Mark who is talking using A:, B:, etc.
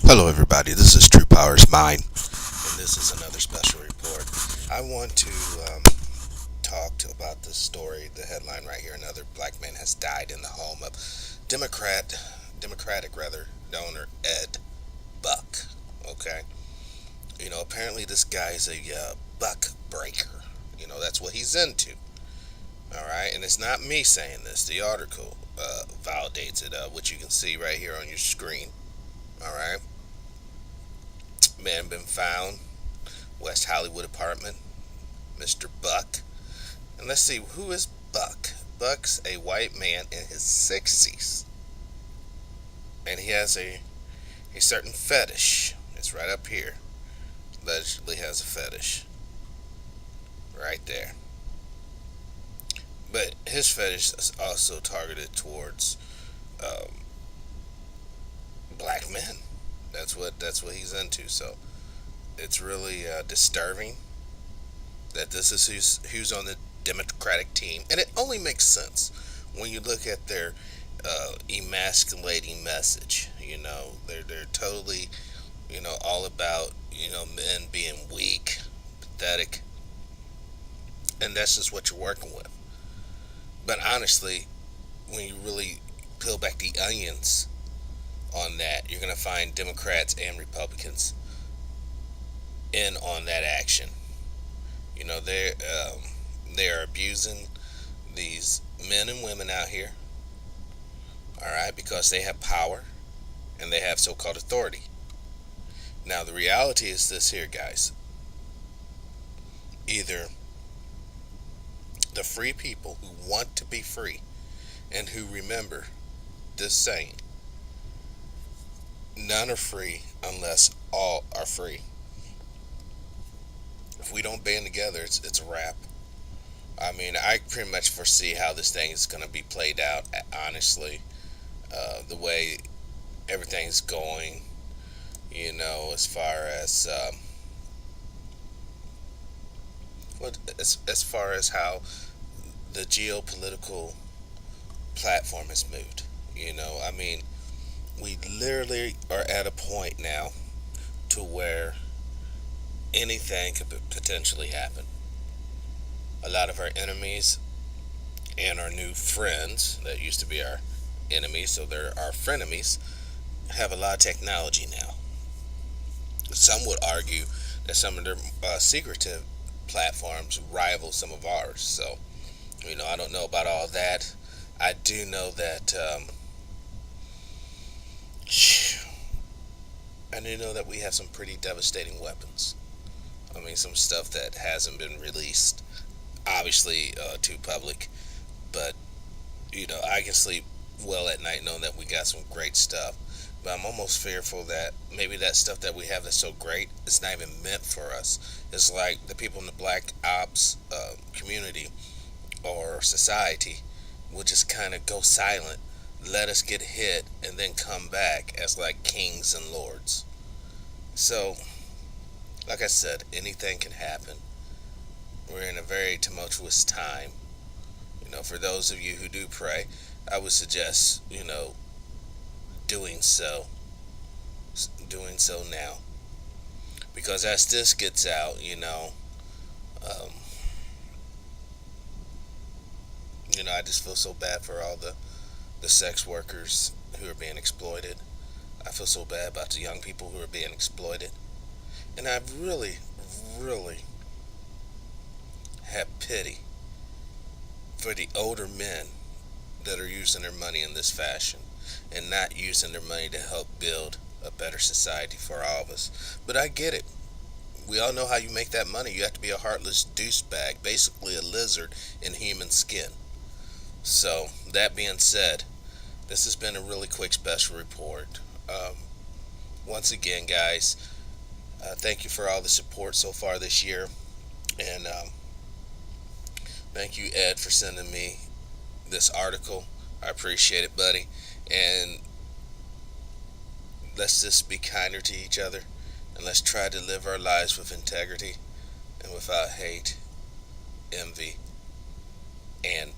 A: Hello, everybody. This is TruePowerIsMine, and this is another special report. I want to about this story. The headline right here: Another black man has died in the home of Democratic donor Ed Buck. Okay, apparently this guy is a buck breaker. That's what he's into. All right, and it's not me saying this. The article validates it, which you can see right here on your screen. All right. Man been found, West Hollywood apartment, Mr. Buck. And let's see, who is Buck? Buck's a white man in his 60s. And he has a certain fetish. It's right up here. Allegedly has a fetish. Right there. But his fetish is also targeted towards black men. That's what he's into. So it's really disturbing that this is who's on the Democratic team, and it only makes sense when you look at their emasculating message. They're totally all about men being weak, pathetic, and that's just what you're working with. But honestly, when you really peel back the onions on that, you're going to find Democrats and Republicans in on that action. They are abusing these men and women out here, all right, because they have power and they have so-called authority. Now, the reality is this here, guys. Either the free people who want to be free and who remember this saying, none are free unless all are free. If we don't band together, it's a wrap. I mean, I pretty much foresee how this thing is going to be played out, honestly. The way everything's going, as far as as far as how the geopolitical platform has moved. I mean, we literally are at a point now to where anything could potentially happen. A lot of our enemies and our new friends that used to be our enemies, so they're our frenemies, have a lot of technology now. Some would argue that some of their secretive platforms rival some of ours. So, I don't know about all that. I do know that we have some pretty devastating weapons. I mean, some stuff that hasn't been released, obviously, to public. But, I can sleep well at night knowing that we got some great stuff. But I'm almost fearful that maybe that stuff that we have that's so great, it's not even meant for us. It's like the people in the black ops community or society will just kind of go silent, let us get hit, and then come back as like kings and lords. So, like I said, anything can happen. We're in a very tumultuous time. For those of you who do pray, I would suggest, doing so, now. Because as this gets out, um, I just feel so bad for all the sex workers who are being exploited. I feel so bad about the young people who are being exploited. And I really, really have pity for the older men that are using their money in this fashion and not using their money to help build a better society for all of us. But I get it. We all know how you make that money. You have to be a heartless douchebag, basically a lizard in human skin. So, that being said, this has been a really quick special report. Once again, guys, thank you for all the support so far this year. And thank you, Ed, for sending me this article. I appreciate it, buddy. And let's just be kinder to each other. And let's try to live our lives with integrity and without hate, envy, and